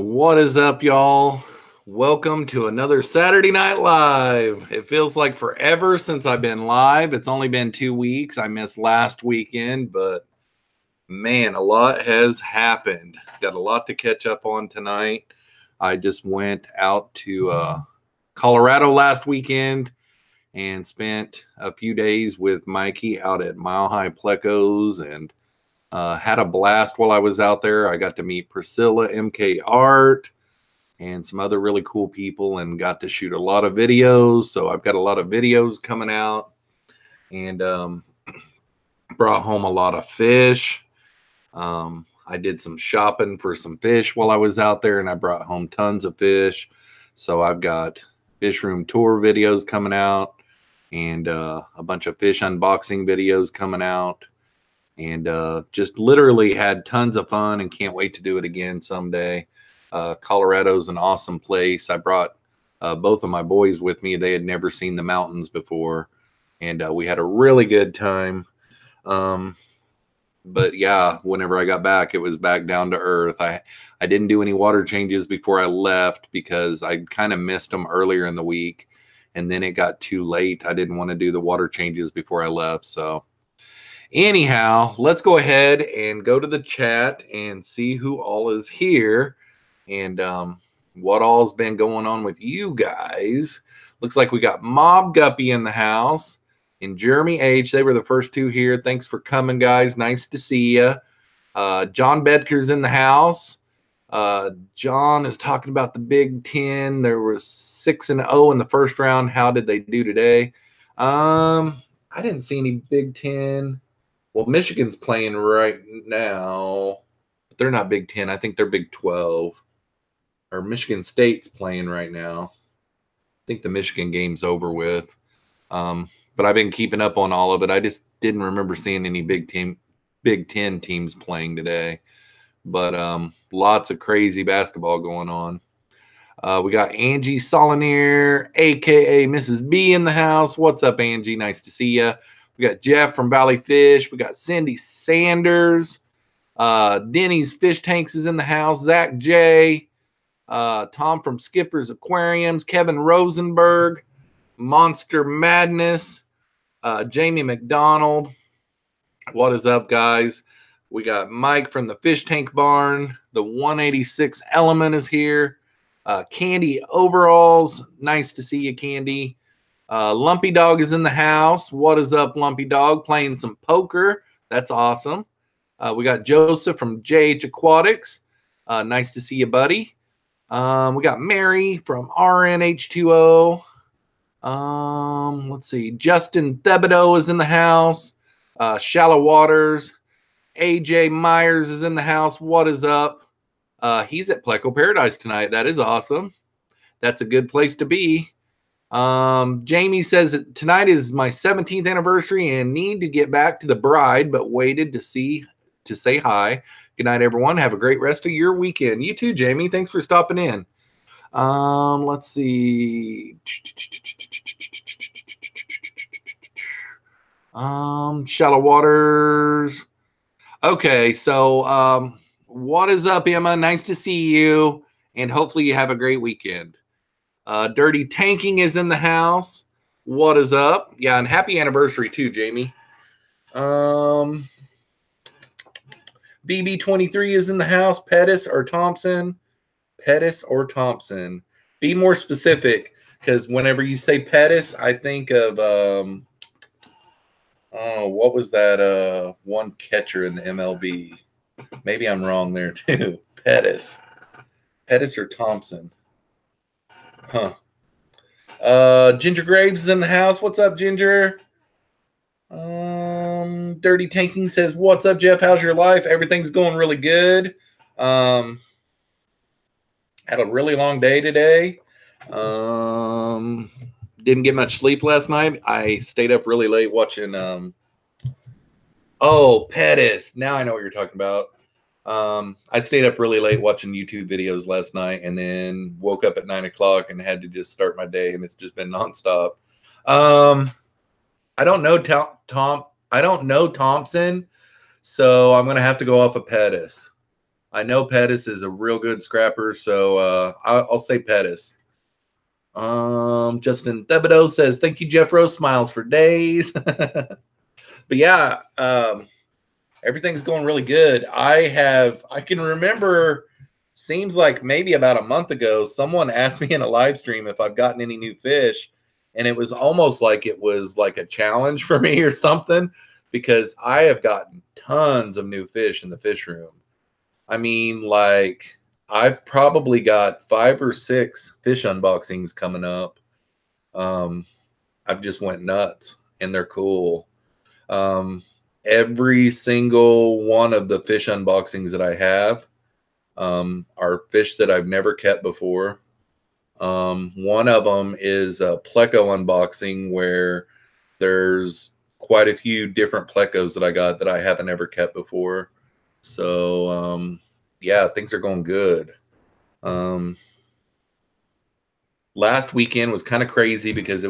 What is up, y'all? Welcome to another Saturday Night Live. It feels like forever since I've been live. It's only been 2 weeks. I missed last weekend, but man, a lot has happened. Got a lot to catch up on tonight. I just went out to Colorado last weekend and spent a few days with Mikey out at Mile High Plecos and had a blast while I was out there. I got to meet Priscilla, MK Art, and some other really cool people and got to shoot a lot of videos. So I've got a lot of videos coming out and brought home a lot of fish. I did some shopping for some fish while I was out there and I brought home tons of fish. So I've got fish room tour videos coming out and a bunch of fish unboxing videos coming out. And just literally had tons of fun and can't wait to do it again someday. Colorado's an awesome place. I brought both of my boys with me. They had never seen the mountains before. And we had a really good time. But yeah, whenever I got back, it was back down to earth. I didn't do any water changes before I left because I kind of missed them earlier in the week. And then it got too late. I didn't want to do the water changes before I left. So anyhow, let's go ahead and go to the chat and see who all is here and what all's been going on with you guys. Looks like we got Mob Guppy in the house and Jeremy H. They were the first two here. Thanks for coming, guys. Nice to see you. John Bedker's in the house. John is talking about the Big Ten. There was 6-0 in the first round. How did they do today? I didn't see any Big Ten. Well, Michigan's playing right now, but they're not Big Ten. I think they're Big 12. Or Michigan State's playing right now. I think the Michigan game's over with. But I've been keeping up on all of it. I just didn't remember seeing any Big Ten teams playing today. But lots of crazy basketball going on. We got Angie Solinier, a.k.a. Mrs. B, in the house. What's up, Angie? Nice to see you. We got Jeff from Valley Fish. We got Cindy Sanders. Denny's Fish Tanks is in the house. Zach J. Tom from Skipper's Aquariums. Kevin Rosenberg. Monster Madness. Jamie McDonald. What is up, guys? We got Mike from the Fish Tank Barn. The 186 Element is here. Candy Overalls. Nice to see you, Candy. Lumpy Dog is in the house. What is up, Lumpy Dog? Playing some poker. That's awesome. We got Joseph from JH Aquatics. Nice to see you, buddy. We got Mary from RNH2O. Let's see. Justin Thibodeau is in the house. Shallow Waters. AJ Myers is in the house. What is up? He's at Pleco Paradise tonight. That is awesome. That's a good place to be. Jamie says that tonight is my 17th anniversary and need to get back to the bride, but waited to say hi. Good night, everyone. Have a great rest of your weekend. You too, Jamie. Thanks for stopping in. Let's see. Shallow Waters. Okay, so what is up, Emma? Nice to see you, and hopefully you have a great weekend. Dirty Tanking is in the house. What is up? Yeah, and happy anniversary too, Jamie. BB23 is in the house. Pettis or Thompson? Pettis or Thompson? Be more specific, because whenever you say Pettis, I think of what was that one catcher in the MLB? Maybe I'm wrong there too. Pettis or Thompson? Huh. Ginger Graves is in the house. What's up, Ginger? Dirty Tanking says, what's up, Jeff? How's your life? Everything's going really good. Had a really long day today. Didn't get much sleep last night. I stayed up really late watching Pettis. Now I know what you're talking about. I stayed up really late watching YouTube videos last night and then woke up at 9 o'clock and had to just start my day, and it's just been nonstop. I don't know I don't know Thompson, so I'm going to have to go off of Pettis. I know Pettis is a real good scrapper, so I'll say Pettis. Justin Thibodeau says, thank you, Jeffroz. Smiles for days. But yeah, everything's going really good. I can remember, seems like maybe about a month ago, someone asked me in a live stream if I've gotten any new fish. And it was almost like it was like a challenge for me or something, because I have gotten tons of new fish in the fish room. I mean, like, I've probably got 5 or 6 fish unboxings coming up. I've just went nuts, and they're cool. Every single one of the fish unboxings that I have are fish that I've never kept before. One of them is a pleco unboxing where there's quite a few different plecos that I got that I haven't ever kept before. So, yeah, things are going good. Last weekend was kind of crazy because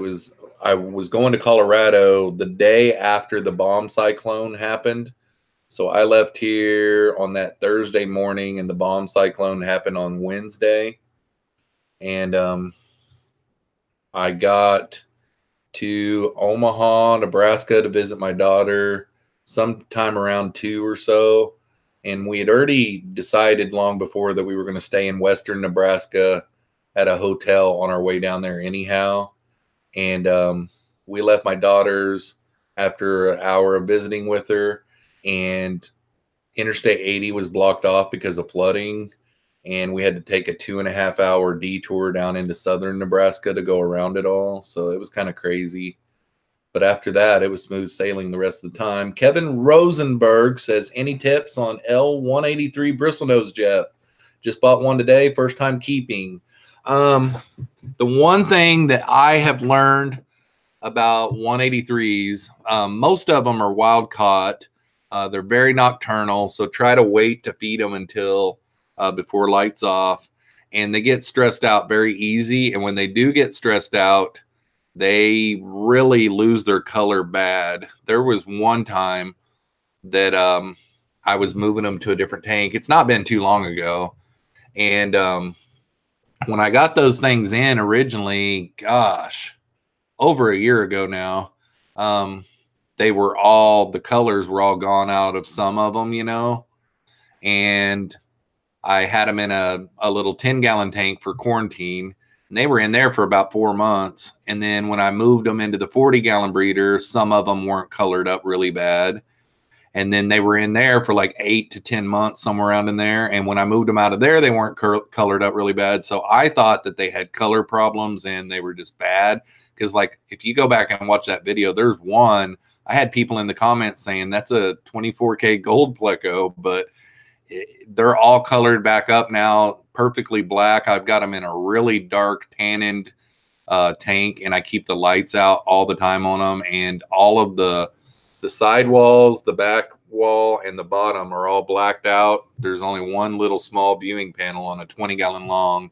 I was going to Colorado the day after the bomb cyclone happened. So I left here on that Thursday morning, and the bomb cyclone happened on Wednesday. And I got to Omaha, Nebraska to visit my daughter sometime around 2 or so. And we had already decided long before that we were going to stay in western Nebraska at a hotel on our way down there anyhow. And we left my daughter's after an hour of visiting with her, and Interstate 80 was blocked off because of flooding. And we had to take a 2.5-hour detour down into southern Nebraska to go around it all. So it was kind of crazy. But after that, it was smooth sailing the rest of the time. Kevin Rosenberg says, any tips on L183 bristlenose, Jeff? Just bought one today, first time keeping. The one thing that I have learned about 183s, most of them are wild caught. They're very nocturnal, so try to wait to feed them until before lights off. And they get stressed out very easy. And when they do get stressed out, they really lose their color bad. There was one time that I was moving them to a different tank. It's not been too long ago. And when I got those things in originally, gosh, over a year ago now, the colors were all gone out of some of them, you know. And I had them in a little 10-gallon tank for quarantine. And they were in there for about 4 months. And then when I moved them into the 40-gallon breeder, some of them weren't colored up really bad. And then they were in there for like 8 to 10 months, somewhere around in there. And when I moved them out of there, they weren't colored up really bad. So I thought that they had color problems and they were just bad. Because, like, if you go back and watch that video, there's one. I had people in the comments saying that's a 24K gold pleco, but they're all colored back up now, perfectly black. I've got them in a really dark tanned tank, and I keep the lights out all the time on them. And all of the side walls, the back wall, and the bottom are all blacked out. There's only one little small viewing panel on a 20-gallon long,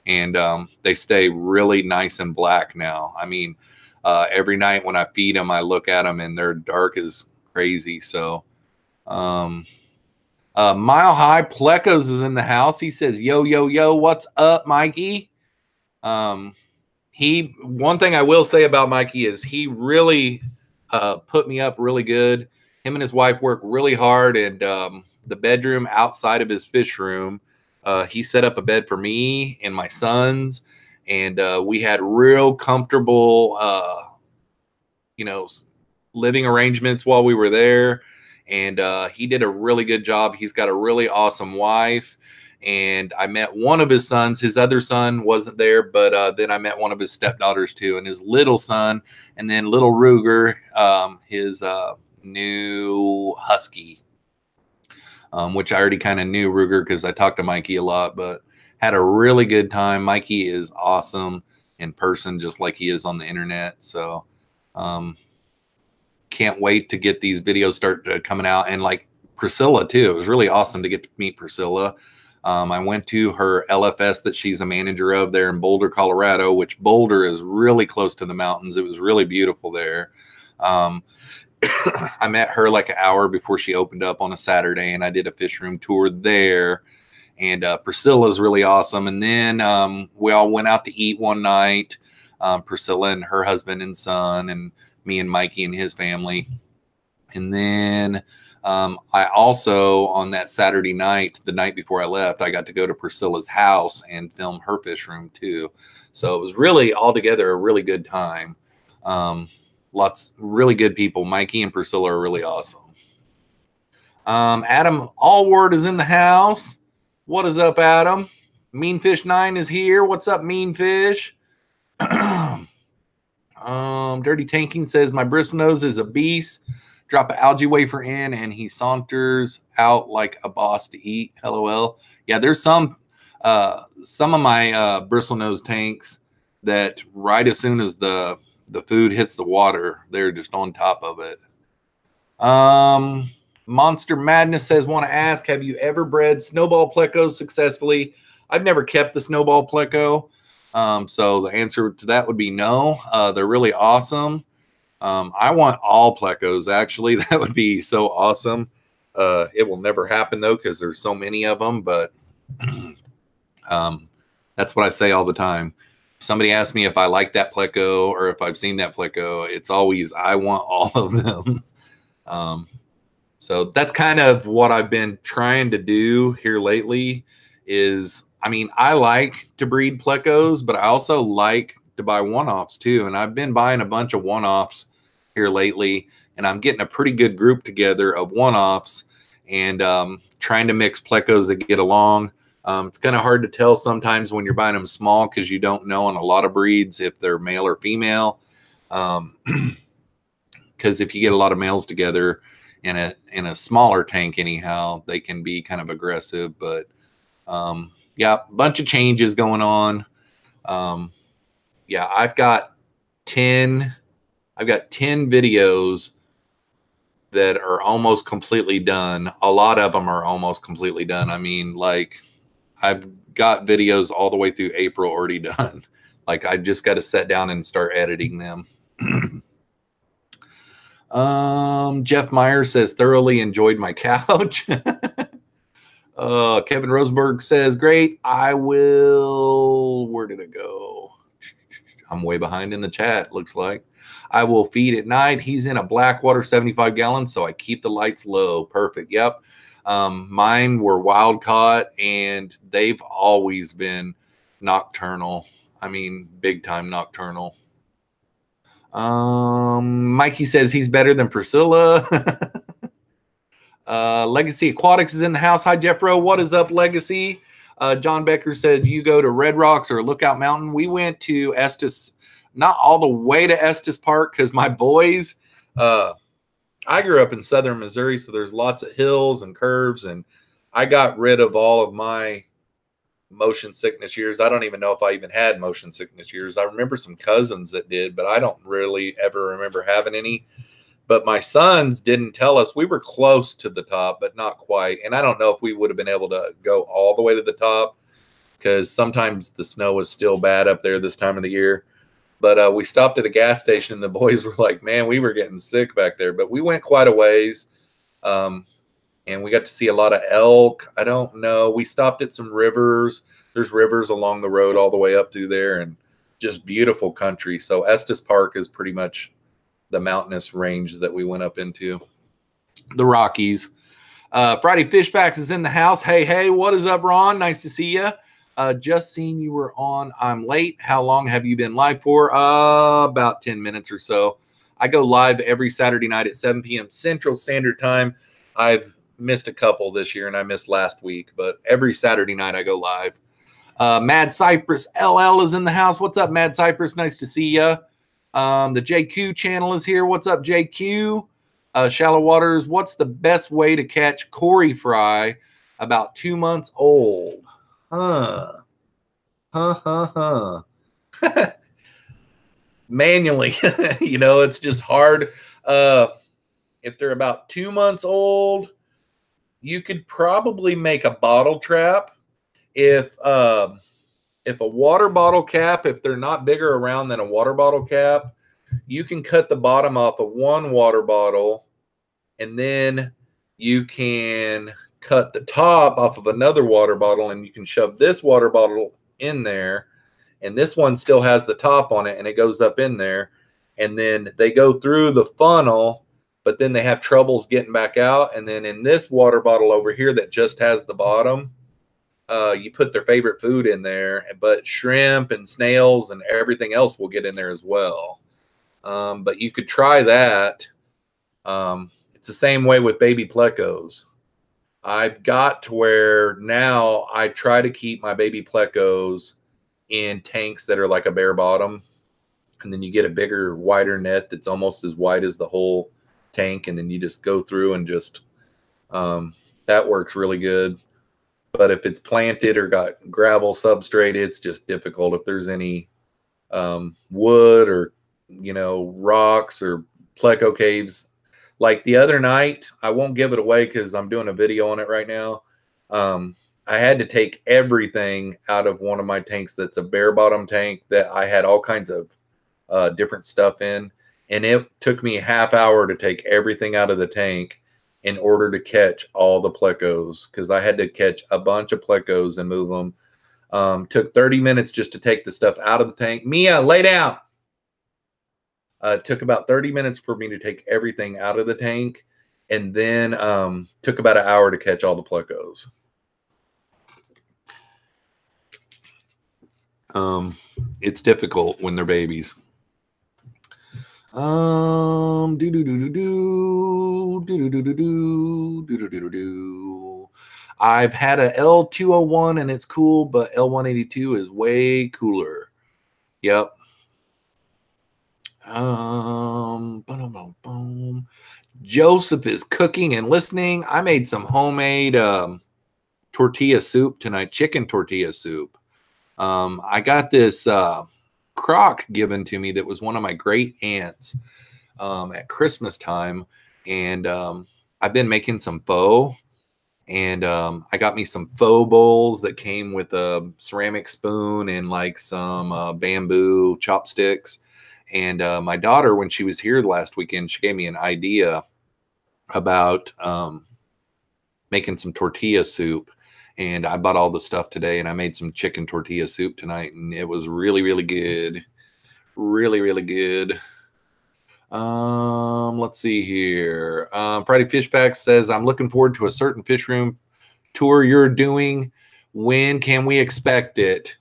and they stay really nice and black now. I mean, every night when I feed them, I look at them, and they're dark as crazy. So, Mile High Plecos is in the house. He says, yo, what's up, Mikey? One thing I will say about Mikey is he really put me up really good. Him and his wife work really hard, and the bedroom outside of his fish room, he set up a bed for me and my sons, and we had real comfortable, living arrangements while we were there. And he did a really good job. He's got a really awesome wife. And I met one of his sons. His other son wasn't there, but then I met one of his stepdaughters too, and his little son, and then little Ruger, his new husky, which I already kind of knew Ruger because I talked to Mikey a lot, but had a really good time. Mikey is awesome in person, just like he is on the internet. So, can't wait to get these videos start coming out. And like Priscilla too, it was really awesome to get to meet Priscilla. I went to her LFS that she's a manager of there in Boulder, Colorado, which Boulder is really close to the mountains. It was really beautiful there. I met her like an hour before she opened up on a Saturday, and I did a fish room tour there. And Priscilla's really awesome. And then we all went out to eat one night. Priscilla and her husband and son, and me and Mikey and his family. And then I also, on that Saturday night, the night before I left, I got to go to Priscilla's house and film her fish room too. So it was really altogether a really good time. Lots really good people. Mikey and Priscilla are really awesome. Adam Allward is in the house. What is up, Adam? Mean Fish 9 is here. What's up, Mean Fish? Dirty Tanking says, my bristlenose is a beast. Drop an algae wafer in, and he saunters out like a boss to eat. LOL. Yeah, there's some of my bristlenose tanks that right as soon as the food hits the water, they're just on top of it. Monster Madness says, want to ask, have you ever bred snowball plecos successfully? I've never kept the snowball pleco. So the answer to that would be no. They're really awesome. I want all plecos, actually. That would be so awesome. It will never happen, though, because there's so many of them. But that's what I say all the time. Somebody asks me if I like that pleco or if I've seen that pleco. It's always, I want all of them. So that's kind of what I've been trying to do here lately is, I mean, I like to breed plecos, but I also like to buy one-offs too. And I've been buying a bunch of one-offs here lately, and I'm getting a pretty good group together of one-offs and trying to mix plecos that get along. It's kind of hard to tell sometimes when you're buying them small because you don't know on a lot of breeds if they're male or female. Because if you get a lot of males together in a smaller tank anyhow, they can be kind of aggressive. But yeah, a bunch of changes going on. Yeah, I've got 10 videos that are almost completely done. A lot of them are almost completely done. I mean, like, I've got videos all the way through April already done. Like, I just got to sit down and start editing them. Jeff Meyer says, thoroughly enjoyed my couch. Kevin Roseberg says, great. I will, where did it go? I'm way behind in the chat, looks like. I will feed at night. He's in a Blackwater 75 gallons, so I keep the lights low. Perfect. Yep. Mine were wild caught, and they've always been nocturnal. I mean, big time nocturnal. Mikey says he's better than Priscilla. Legacy Aquatics is in the house. Hi, Jeffro. What is up, Legacy? John Becker said, you go to Red Rocks or Lookout Mountain? We went to Estes, not all the way to Estes Park because my boys, I grew up in southern Missouri, so there's lots of hills and curves, and I got rid of all of my motion sickness years. I don't even know if I even had motion sickness years. I remember some cousins that did, but I don't really ever remember having any. But my sons didn't tell us. We were close to the top, but not quite. And I don't know if we would have been able to go all the way to the top because sometimes the snow was still bad up there this time of the year. But we stopped at a gas station, and the boys were like, man, we were getting sick back there. But we went quite a ways, and we got to see a lot of elk. I don't know. We stopped at some rivers. There's rivers along the road all the way up through there, and just beautiful country. So Estes Park is pretty much the mountainous range that we went up into. The Rockies. Friday Fish Facts is in the house. Hey, what is up, Ron? Nice to see you. Just seen you were on. I'm late. How long have you been live for? About 10 minutes or so. I go live every Saturday night at 7 p.m. Central Standard Time. I've missed a couple this year, and I missed last week, but every Saturday night I go live. Mad Cypress LL is in the house. What's up, Mad Cypress? Nice to see you. The JQ channel is here. What's up, JQ? Shallow Waters. What's the best way to catch Cory fry about 2 months old? Manually. You know, it's just hard. If they're about 2 months old, you could probably make a bottle trap. If a water bottle cap, if they're not bigger around than a water bottle cap, you can cut the bottom off of one water bottle, and then you can cut the top off of another water bottle, and you can shove this water bottle in there, and this one still has the top on it, and it goes up in there, and then they go through the funnel, but then they have troubles getting back out. And then in this water bottle over here that just has the bottom, you put their favorite food in there, but shrimp and snails and everything else will get in there as well. But you could try that. It's the same way with baby plecos. I've got to where now I try to keep my baby plecos in tanks that are like a bare bottom. And then you get a bigger, wider net that's almost as wide as the whole tank. And then you just go through and just, that works really good. But if it's planted or got gravel substrate, it's just difficult. If there's any wood or, rocks or pleco caves. Like the other night, I won't give it away because I'm doing a video on it right now. I had to take everything out of one of my tanks that's a bare bottom tank that I had all kinds of different stuff in. And it took me a half hour to take everything out of the tank in order to catch all the plecos, because I had to catch a bunch of plecos and move them. Took 30 minutes just to take the stuff out of the tank. Mia, lay down. Took about 30 minutes for me to take everything out of the tank, and then took about an hour to catch all the plecos. It's difficult when they're babies. I've had a L201 and it's cool, but L182 is way cooler. Yep. Joseph is cooking and listening. I made some homemade tortilla soup tonight, chicken tortilla soup. I got this crock given to me that was one of my great aunts at Christmas time, and I've been making some pho, and I got me some pho bowls that came with a ceramic spoon and like some bamboo chopsticks. And my daughter, when she was here last weekend, she gave me an idea about making some tortilla soup. And I bought all the stuff today, and I made some chicken tortilla soup tonight, and it was really, really good. Really, really good. Let's see here. Friday Fish Facts says, I'm looking forward to a certain fish room tour you're doing. When can we expect it?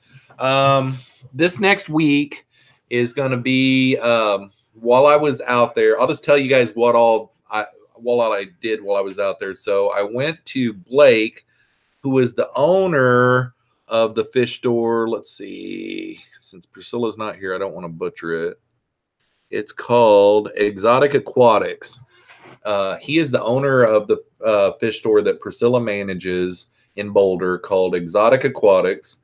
This next week is going to be while I was out there. I'll just tell you guys what all I did while I was out there. So I went to Blake, who is the owner of the fish store. Let's see. Since Priscilla's not here, I don't want to butcher it. It's called Exotic Aquatics. He is the owner of the fish store that Priscilla manages in Boulder called Exotic Aquatics.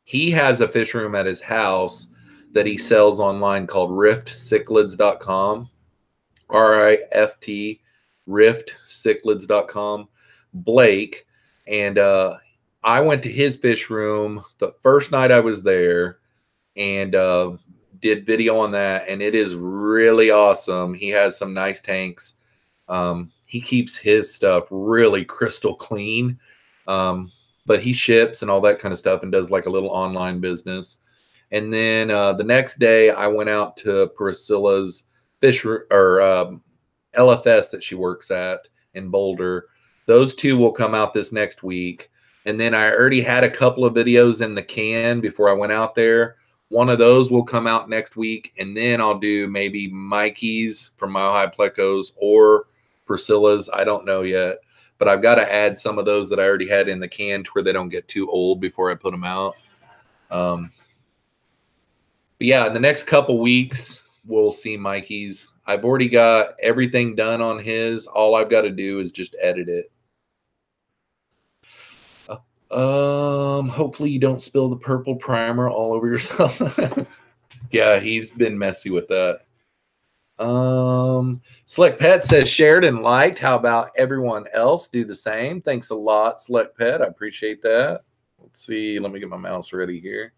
He has a fish room at his house that he sells online called riftcichlids.com. RIFT, riftcichlids.com. Blake. And I went to his fish room the first night I was there and did video on that, and it is really awesome. He has some nice tanks. He keeps his stuff really crystal clean, but he ships and all that kind of stuff and does like a little online business. And then the next day I went out to Priscilla's fish or LFS that she works at in Boulder. Those two will come out this next week. And then I already had a couple of videos in the can before I went out there. One of those will come out next week. And then I'll do maybe Mikey's from Mile High Plecos or Priscilla's. I don't know yet. But I've got to add some of those that I already had in the can to where they don't get too old before I put them out. But yeah, in the next couple weeks, we'll see Mikey's. I've already got everything done on his. All I've got to do is just edit it. Hopefully you don't spill the purple primer all over yourself. Yeah, he's been messy with that. Select Pet says shared and liked. How about everyone else do the same? Thanks a lot, Select Pet. I appreciate that. Let's see. Let me get my mouse ready here.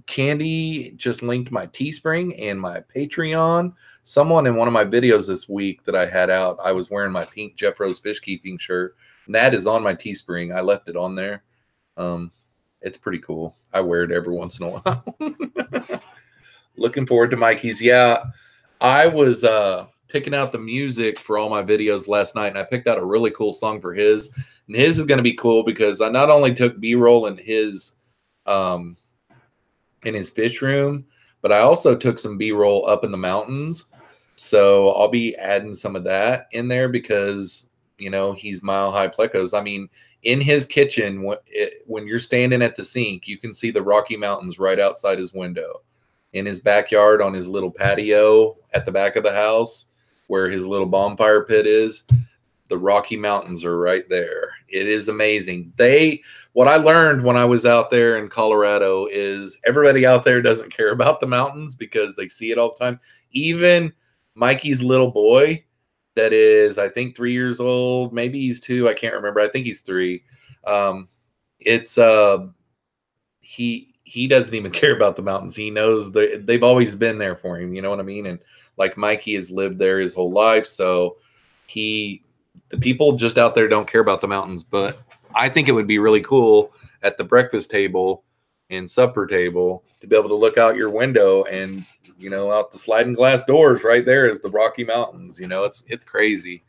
Candy just linked my Teespring and my Patreon. Someone in one of my videos this week that I had out, I was wearing my pink Jeffroz FishKeeping shirt. And that is on my Teespring. I left it on there. It's pretty cool. I wear it every once in a while. Looking forward to Mikey's. Yeah, I was picking out the music for all my videos last night, and I picked out a really cool song for his. And his is going to be cool because I not only took B-roll in his fish room, but I also took some B-roll up in the mountains. So I'll be adding some of that in there because, you know, he's Mile High Plecos. I mean, in his kitchen, when you're standing at the sink, you can see the Rocky Mountains right outside his window. In his backyard on his little patio at the back of the house where his little bonfire pit is, the Rocky Mountains are right there. It is amazing. What I learned when I was out there in Colorado is everybody out there doesn't care about the mountains because they see it all the time. Even Mikey's little boy that is, I think, 3 years old, maybe he's 2, I can't remember. I think he's 3. He doesn't even care about the mountains. He knows they've always been there for him. You know what I mean? And like Mikey has lived there his whole life. So the people just out there don't care about the mountains. But I think it would be really cool at the breakfast table and supper table to be able to look out your window and, you know, out the sliding glass doors right there is the Rocky Mountains. You know, it's crazy.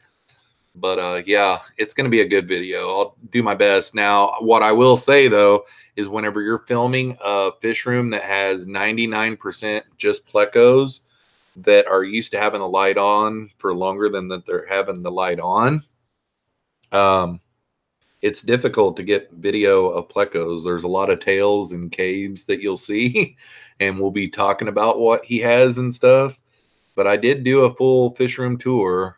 But yeah, it's going to be a good video. I'll do my best. Now, what I will say, though, is whenever you're filming a fish room that has 99% just plecos that are used to having the light on for longer than that they're having the light on, it's difficult to get video of plecos. There's a lot of tails and caves that you'll see, and we'll be talking about what he has and stuff. But I did do a full fish room tour.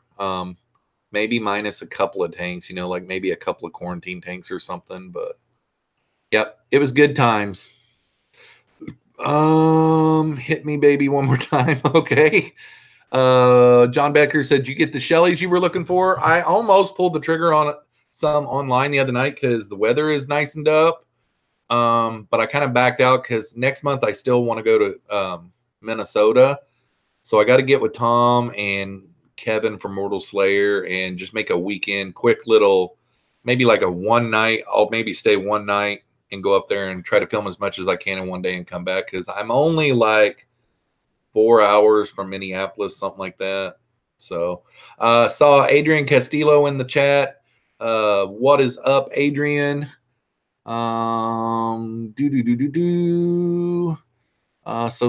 Maybe minus a couple of tanks, you know, like maybe a couple of quarantine tanks or something. But yep, it was good times. Hit me, baby, one more time. Okay. John Becker said, you get the Shelleys you were looking for? I almost pulled the trigger on some online the other night because the weather is nicened up. But I kind of backed out because next month I still want to go to Minnesota. So I got to get with Tom and Kevin from Mortal Slayer and just make a weekend quick little, maybe like a one night. I'll maybe stay one night and go up there and try to film as much as I can in one day and come back because I'm only like 4 hours from Minneapolis, something like that. So saw Adrian Castillo in the chat. What is up, Adrian? So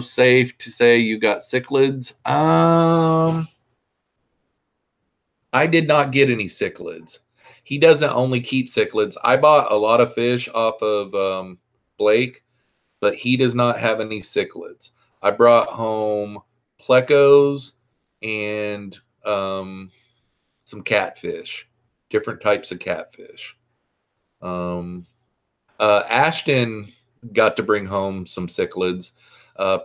safe to say you got cichlids. I did not get any cichlids. He doesn't only keep cichlids. I bought a lot of fish off of Blake, but he does not have any cichlids. I brought home plecos and some catfish, different types of catfish. Ashton got to bring home some cichlids.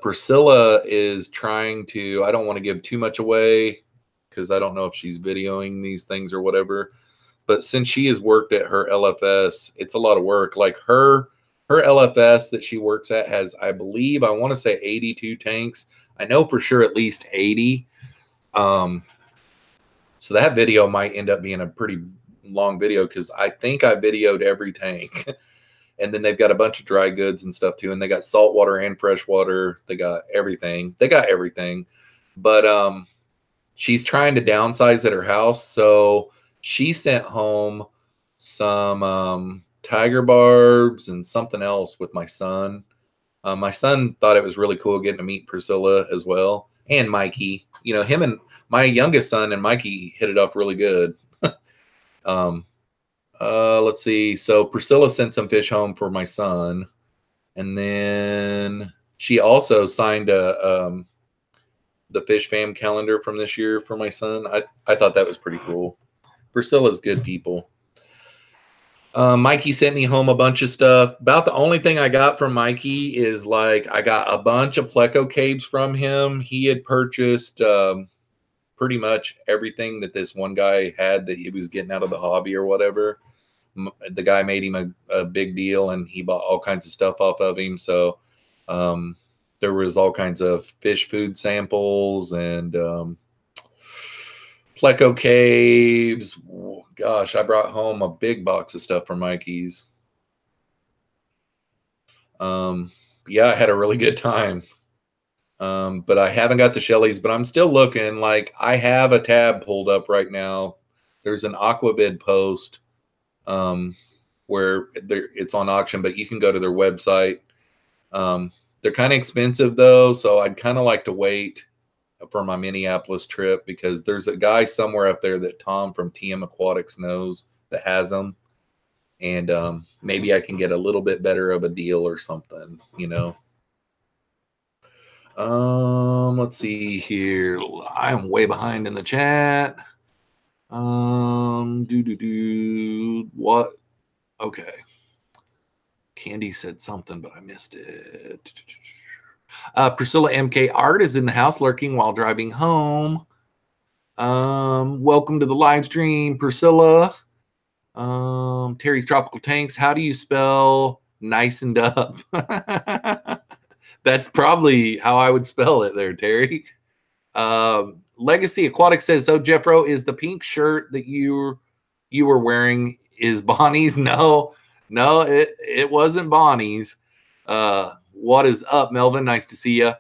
Priscilla is trying to, I don't want to give too much away because I don't know if she's videoing these things or whatever. But since she has worked at her LFS, it's a lot of work. Like her LFS that she works at has, I believe, I want to say 82 tanks. I know for sure at least 80. So that video might end up being a pretty long video because I think I videoed every tank. And then they've got a bunch of dry goods and stuff too. And they got saltwater and freshwater. They got everything. But she's trying to downsize at her house. So she sent home some tiger barbs and something else with my son. My son thought it was really cool getting to meet Priscilla as well. And Mikey. You know, him and my youngest son and Mikey hit it off really good. Let's see. So Priscilla sent some fish home for my son. And then she also signed the Fish Fam calendar from this year for my son. I thought that was pretty cool. Priscilla's good people. Mikey sent me home a bunch of stuff. About the only thing I got from Mikey is like I got a bunch of pleco caves from him. He had purchased pretty much everything that this one guy had that he was getting out of the hobby or whatever. The guy made him a big deal, and he bought all kinds of stuff off of him. So There was all kinds of fish food samples and Pleco Caves. Gosh, I brought home a big box of stuff for Mikey's. Yeah, I had a really good time. But I haven't got the Shellys, but I'm still looking. Like, I have a tab pulled up right now. There's an Aquabid post where it's on auction, but you can go to their website. They're kind of expensive though, so I'd kind of like to wait for my Minneapolis trip because there's a guy somewhere up there that Tom from TM Aquatics knows that has them. And maybe I can get a little bit better of a deal or something, you know. Let's see here. I'm way behind in the chat. What? Okay. Candy said something, but I missed it. Priscilla MK Art is in the house lurking while driving home. Welcome to the live stream, Priscilla. Terry's Tropical Tanks. How do you spell nicened up? That's probably how I would spell it there, Terry. Legacy Aquatic says, so Jeffro, is the pink shirt that you were wearing is Bonnie's? No, it wasn't Bonnie's. What is up, Melvin? Nice to see you.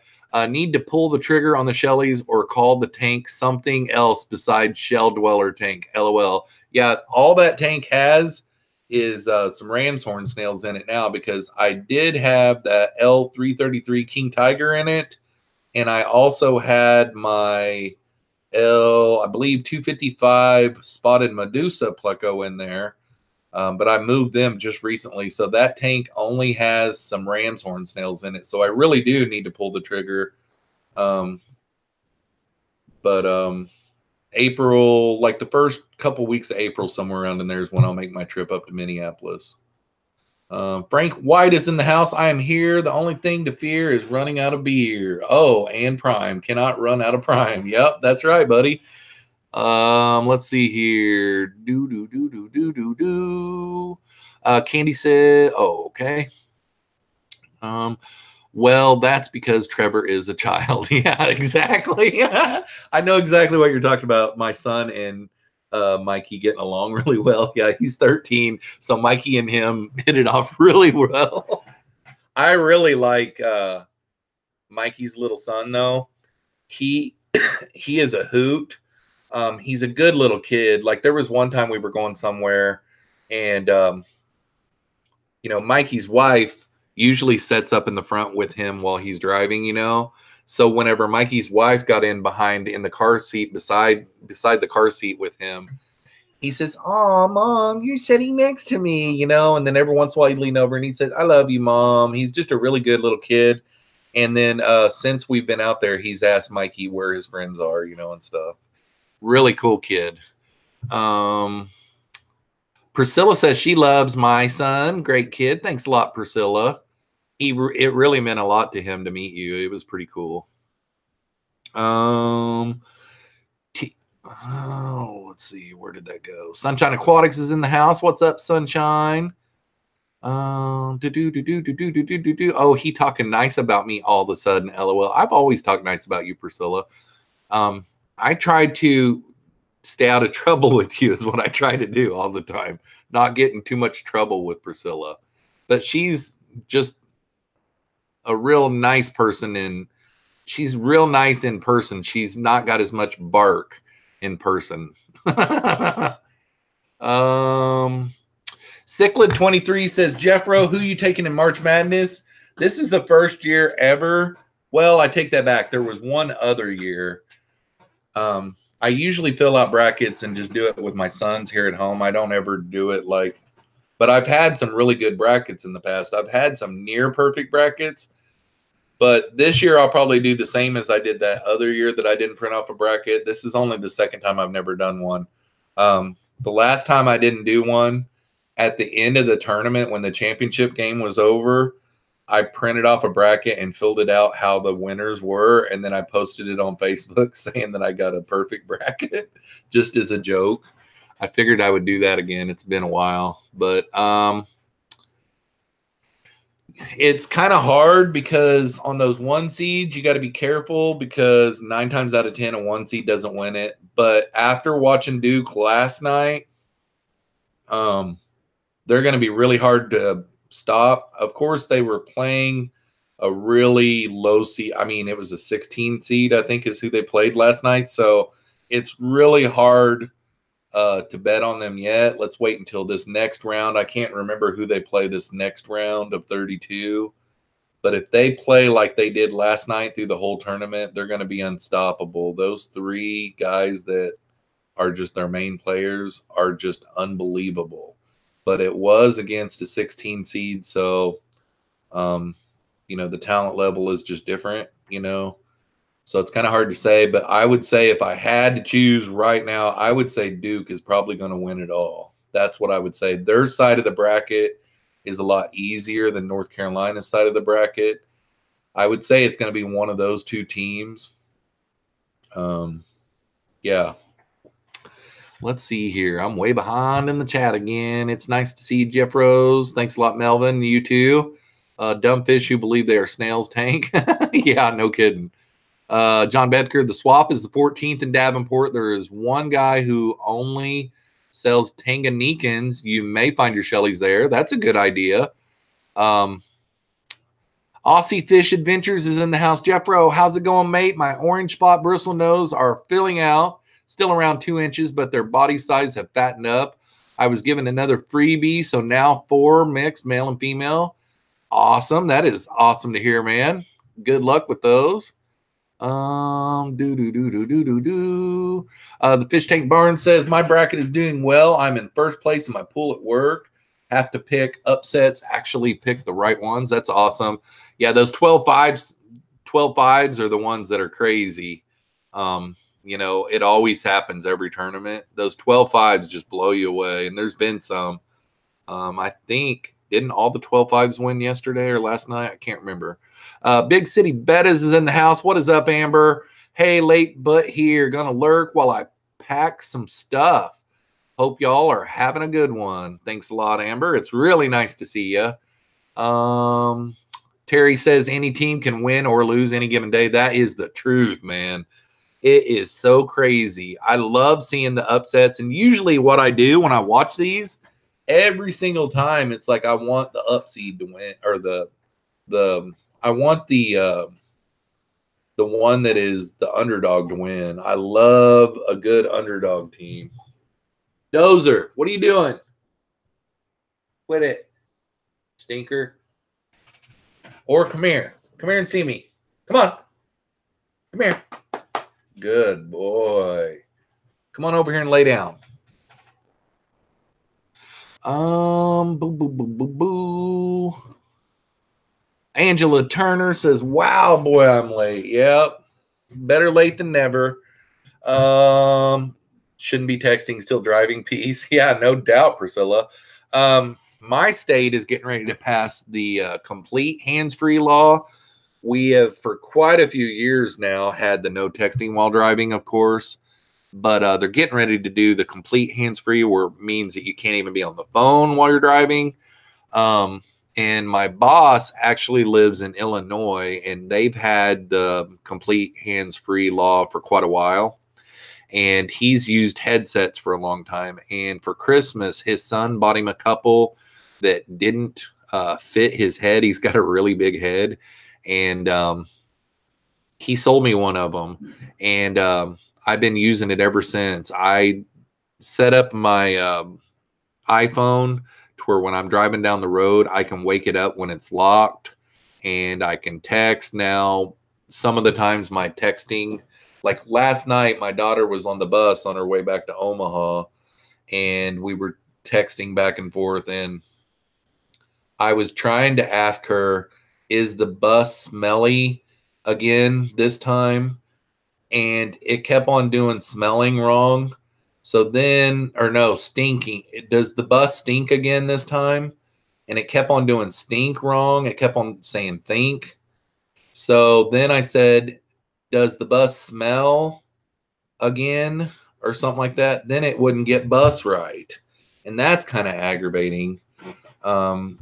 Need to pull the trigger on the Shellys or call the tank something else besides Shell Dweller tank. LOL. Yeah, all that tank has is some ram's horn snails in it now because I did have that L333 King Tiger in it. And I also had my I believe 255 Spotted Medusa Pleco in there. But I moved them just recently. So that tank only has some ram's horn snails in it. So I really do need to pull the trigger. April, like the first couple weeks of April, somewhere around in there is when I'll make my trip up to Minneapolis. Frank White is in the house. I am here. The only thing to fear is running out of beer. Oh, and Prime. Cannot run out of Prime. Yep, that's right, buddy. Let's see here. Candy said, oh, okay. Well, that's because Trevor is a child. Yeah, exactly. I know exactly what you're talking about. My son and Mikey getting along really well. Yeah, he's 13. So Mikey and him hit it off really well. I really like Mikey's little son, though. He is a hoot. He's a good little kid. Like, there was one time we were going somewhere and, you know, Mikey's wife usually sets up in the front with him while he's driving, you know. So whenever Mikey's wife got in behind in the car seat beside the car seat with him, he says, "Oh, Mom, you're sitting next to me," you know. And then every once in a while he'd lean over and he says, "I love you, Mom." He's just a really good little kid. And then since we've been out there, he's asked Mikey where his friends are, you know, and stuff. Really cool kid. Priscilla says she loves my son. Great kid. Thanks a lot, Priscilla. It really meant a lot to him to meet you. It was pretty cool. Let's see. Where did that go? Sunshine Aquatics is in the house. What's up, Sunshine? Oh, he talking nice about me all of a sudden. LOL. I've always talked nice about you, Priscilla. I tried to stay out of trouble with you is what I try to do all the time. Not get in too much trouble with Priscilla. But she's just a real nice person, and she's real nice in person. She's not got as much bark in person. Cichlid23 says, Jeffro, who you taking in March Madness? This is the first year ever. Well, I take that back. There was one other year. I usually fill out brackets and just do it with my sons here at home. I don't ever do it like, but I've had some really good brackets in the past. I've had some near perfect brackets, but this year I'll probably do the same as I did that other year that I didn't print off a bracket. This is only the second time I've never done one. The last time I didn't do one, at the end of the tournament when the championship game was over, I printed off a bracket and filled it out how the winners were, and then I posted it on Facebook saying that I got a perfect bracket just as a joke. I figured I would do that again. It's been a while, but It's kind of hard because on those 1 seeds, you got to be careful because 9 times out of 10, a 1 seed doesn't win it. But after watching Duke last night, they're going to be really hard to stop. Of course, they were playing a really low seed. I mean, it was a 16 seed, I think, is who they played last night. So it's really hard to bet on them yet. Let's wait until this next round. I can't remember who they play this next round of 32. But if they play like they did last night through the whole tournament, they're going to be unstoppable. Those 3 guys that are just their main players are just unbelievable. But it was against a 16 seed, so the talent level is just different, So it's kind of hard to say, but I would say if I had to choose right now, I would say Duke is probably going to win it all. That's what I would say. Their side of the bracket is a lot easier than North Carolina's side of the bracket. I would say it's going to be one of those 2 teams. Yeah. Let's see here. I'm way behind in the chat again. It's nice to see Jeffroz. Thanks a lot, Melvin. You too. Dumb fish who believe they are snails tank. Yeah, no kidding. John Bedker, the swap is the 14th in Davenport. There is one guy who only sells Tanganyikans. You may find your Shelleys there. That's a good idea. Aussie Fish Adventures is in the house. Jeffro, how's it going, mate? My orange spot bristle nose are filling out. Still around 2 inches, but their body size have fattened up. I was given another freebie, so now 4 mixed, male and female. Awesome. That is awesome to hear, man. Good luck with those. The Fish Tank Barn says, my bracket is doing well. I'm in first place in my pool at work. Have to pick upsets, actually pick the right ones. That's awesome. Yeah, those 12 fives are the ones that are crazy. It always happens every tournament. Those 12 fives just blow you away. And there's been some. I think, didn't all the 12 fives win yesterday or last night? I can't remember. Big City Bettas is in the house. What is up, Amber? Hey, late but here. Gonna lurk while I pack some stuff. Hope y'all are having a good one. Thanks a lot, Amber. It's really nice to see you. Terry says any team can win or lose any given day. That is the truth, man. It is so crazy. I love seeing the upsets. And usually what I do when I watch these, every single time, it's like I want the upseed to win, or I want the one that is the underdog to win. I love a good underdog team. Dozer, what are you doing? Quit it, stinker. Or come here. Come here and see me. Come on. Come here. Good boy. Come on over here and lay down. Boo, boo, boo, boo, boo. Angela Turner says, wow, boy, I'm late. Yep. Better late than never. Shouldn't be texting, still driving. Peace. Yeah, no doubt, Priscilla. My state is getting ready to pass the complete hands-free law. We have, for quite a few years now, had the no texting while driving, of course. But they're getting ready to do the complete hands-free, where it means that you can't even be on the phone while you're driving. And my boss actually lives in Illinois, and they've had the complete hands-free law for quite a while. And he's used headsets for a long time. And for Christmas, his son bought him a couple that didn't fit his head. He's got a really big head. And he sold me one of them. And I've been using it ever since. I set up my iPhone to where when I'm driving down the road, I can wake it up when it's locked, and I can text. Now, some of the times my texting, like last night, my daughter was on the bus on her way back to Omaha, and we were texting back and forth, and I was trying to ask her, is the bus smelly again this time? And it kept on doing smelling wrong. So then, or no, stinking. Does the bus stink again this time? And it kept on doing stink wrong. It kept on saying think. So then I said, does the bus smell again? Or something like that. Then it wouldn't get bus right. And that's kind of aggravating.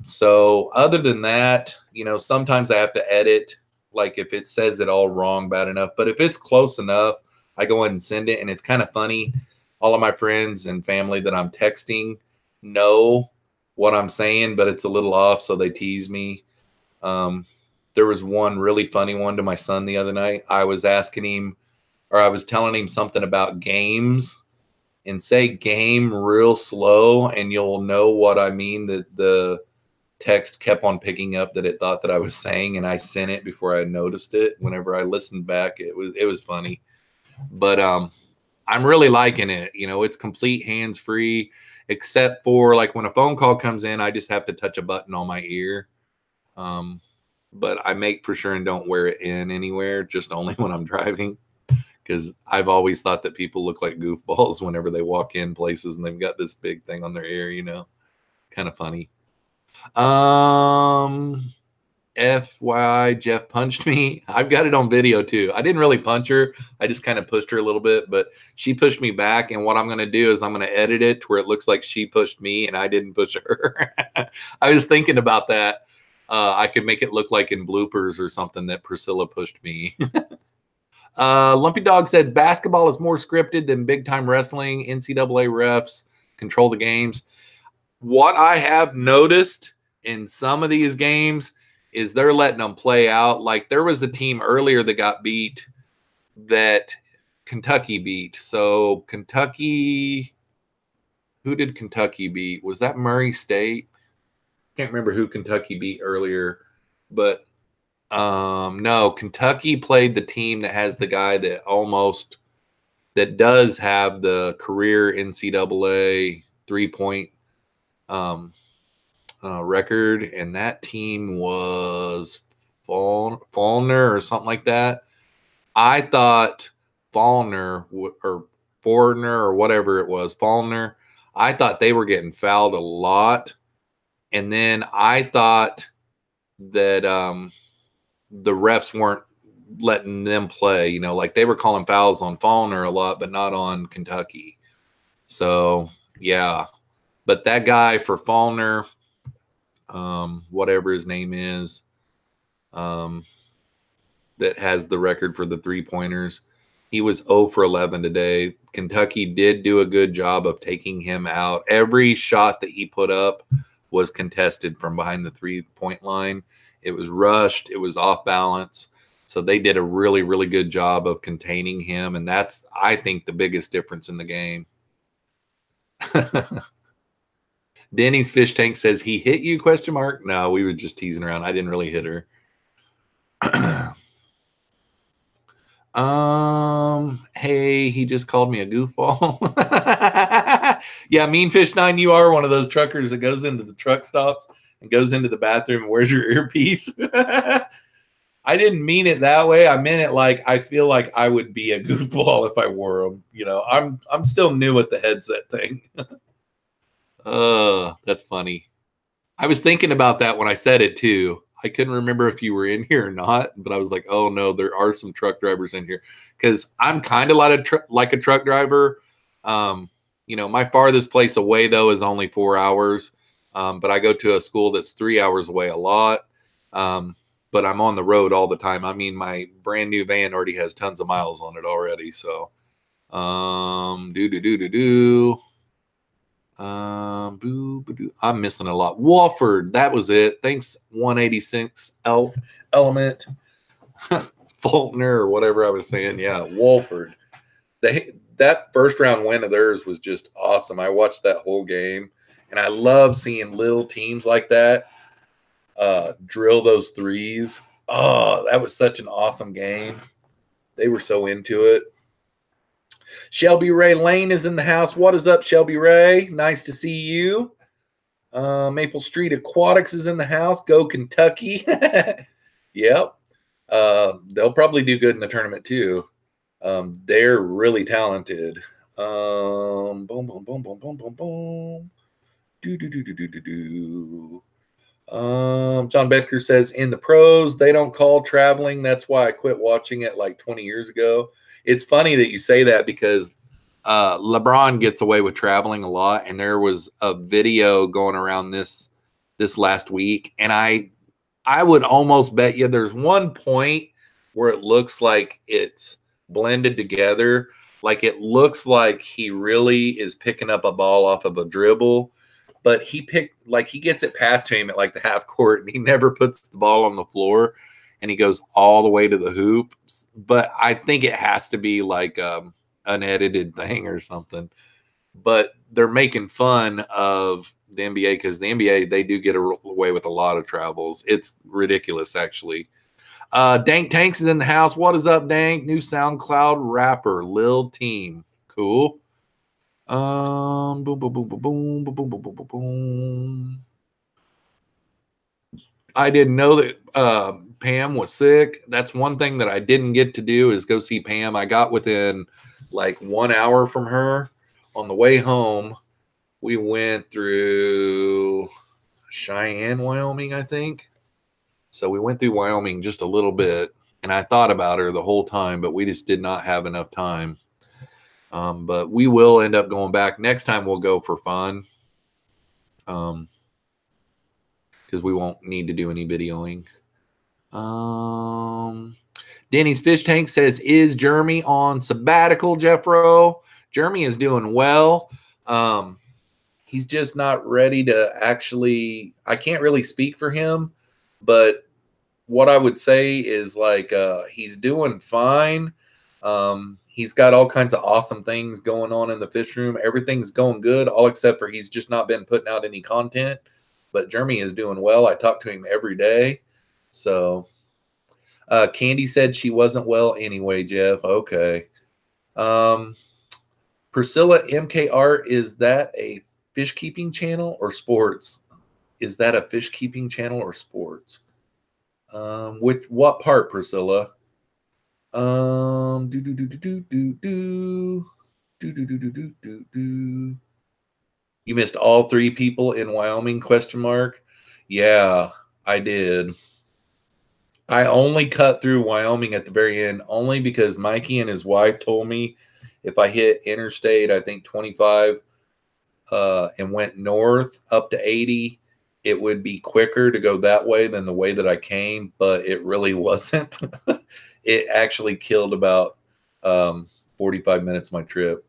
So other than that, you know, sometimes I have to edit, like if it says it all wrong bad enough. But if it's close enough, I go ahead and send it. And it's kind of funny. All of my friends and family that I'm texting know what I'm saying, but it's a little off, so they tease me. There was one really funny one to my son the other night. I was asking him, or I was telling him something about games, and say game real slow, and you'll know what I mean. That the text kept on picking up that it thought that I was saying, and I sent it before I noticed it. Whenever I listened back, it was funny. But I'm really liking it. You know, it's complete hands free, except for like when a phone call comes in, I just have to touch a button on my ear. But I make for sure and don't wear it in anywhere, just only when I'm driving. Because I've always thought that people look like goofballs whenever they walk in places and they've got this big thing on their ear, you know, kind of funny. FYI, Jeff punched me. I've got it on video too. I didn't really punch her. I just kind of pushed her a little bit, but she pushed me back. And what I'm going to do is I'm going to edit it to where it looks like she pushed me and I didn't push her. I was thinking about that. I could make it look like in bloopers or something that Priscilla pushed me. Lumpy Dog says basketball is more scripted than big time wrestling. NCAA refs control the games. What I have noticed in some of these games is they're letting them play out. Like there was a team earlier that got beat that Kentucky beat. So Kentucky, who did Kentucky beat? Was that Murray State? Can't remember who Kentucky beat earlier, but no, Kentucky played the team that has the guy that does have the career NCAA 3-point record, and that team was Faulkner or something like that. I thought Faulkner or Forner or whatever it was, Faulkner. I thought they were getting fouled a lot, and then I thought that the refs weren't letting them play, you know, like they were calling fouls on Faulkner a lot, but not on Kentucky. So, yeah. But that guy for Faulkner, whatever his name is, that has the record for the 3-pointers, he was 0 for 11 today. Kentucky did do a good job of taking him out. Every shot that he put up was contested from behind the 3-point line. It was rushed. It was off balance. So they did a really, really good job of containing him. And that's, I think, the biggest difference in the game. Denny's Fish Tank says, he hit you, ? No, we were just teasing around. I didn't really hit her. Hey, he just called me a goofball. Yeah, Mean Fish 9, you are one of those truckers that goes into the truck stops and goes into the bathroom and wears your earpiece. I didn't mean it that way. I meant it like I feel like I would be a goofball if I wore them. You know, I'm still new at the headset thing. That's funny. I was thinking about that when I said it too. I couldn't remember if you were in here or not, but I was like, oh no, there are some truck drivers in here, because I'm kind of like a truck driver. You know, my farthest place away though is only 4 hours. But I go to a school that's 3 hours away a lot. But I'm on the road all the time. I mean, my brand new van already has tons of miles on it already. So, I'm missing a lot. Wofford, that was it. Thanks, 186 Element. Faulkner or whatever I was saying. Yeah, Wofford. That first round win of theirs was just awesome. I watched that whole game, and I love seeing little teams like that drill those threes. Oh, that was such an awesome game. They were so into it. Shelby Ray Lane is in the house. What is up, Shelby Ray? Nice to see you. Maple Street Aquatics is in the house. Go Kentucky. Yep. They'll probably do good in the tournament too. They're really talented. Boom, boom, boom, boom, boom, boom, boom. John Becker says, in the pros, they don't call traveling. That's why I quit watching it like 20 years ago. It's funny that you say that, because LeBron gets away with traveling a lot, and there was a video going around this this last week, and I would almost bet you there's one point where it looks like it's blended together. Like it looks like he really is picking up a ball off of a dribble, but he gets it past him at like the half court and he never puts the ball on the floor and he goes all the way to the hoop. But I think it has to be like an edited thing or something. But they're making fun of the NBA because the NBA, they do get away with a lot of travels. It's ridiculous, actually. Dank Tanks is in the house. What is up, Dank? New SoundCloud rapper, Lil Team. Cool. Boom, boom, boom, boom, boom, boom, boom, boom, boom, boom. I didn't know that Pam was sick. That's one thing that I didn't get to do is go see Pam. I got within like 1 hour from her. On the way home, we went through Cheyenne, Wyoming, I think. So we went through Wyoming just a little bit, and I thought about her the whole time, but we just did not have enough time. But we will end up going back. Next time we'll go for fun. Because we won't need to do any videoing. Denny's Fish Tank says, is Jeremy on sabbatical, Jeffro? Jeremy is doing well. He's just not ready to actually, I can't really speak for him, but what I would say is like he's doing fine. He's got all kinds of awesome things going on in the fish room. Everything's going good, all except for he's just not been putting out any content. But Jeremy is doing well. I talk to him every day. So Candy said she wasn't well anyway, Jeff. Okay. Priscilla MKR, is that a fish keeping channel or sports? Is that a fish keeping channel or sports? What part, Priscilla? You missed all 3 people in Wyoming, question mark? Yeah, I did. I only cut through Wyoming at the very end only because Mikey and his wife told me if I hit interstate, I think 25, and went north up to 80, it would be quicker to go that way than the way that I came, but it really wasn't. It actually killed about 45 minutes of my trip.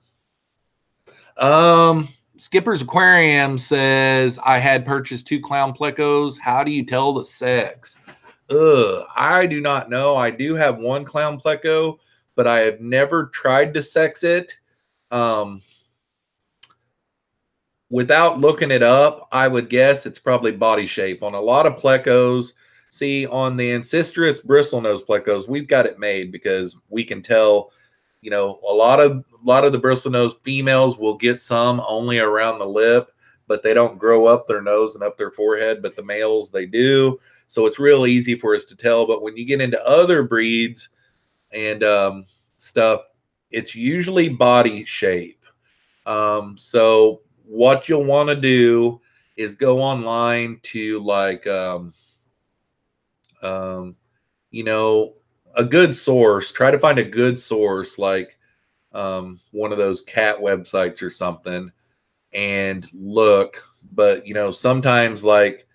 Skipper's Aquarium says, I had purchased 2 clown plecos. How do you tell the sex? I do not know. I do have 1 clown pleco, but I have never tried to sex it. Without looking it up, I would guess it's probably body shape. On a lot of plecos, see, on the Ancistrus bristlenose plecos, we've got it made because we can tell, you know, a lot of the bristlenose females will get some only around the lip, but they don't grow up their nose and up their forehead, but the males, they do. So it's real easy for us to tell. But when you get into other breeds and stuff, it's usually body shape. So what you'll want to do is go online to like, you know, a good source. Try to find a good source like one of those cat websites or something and look. But, you know, sometimes like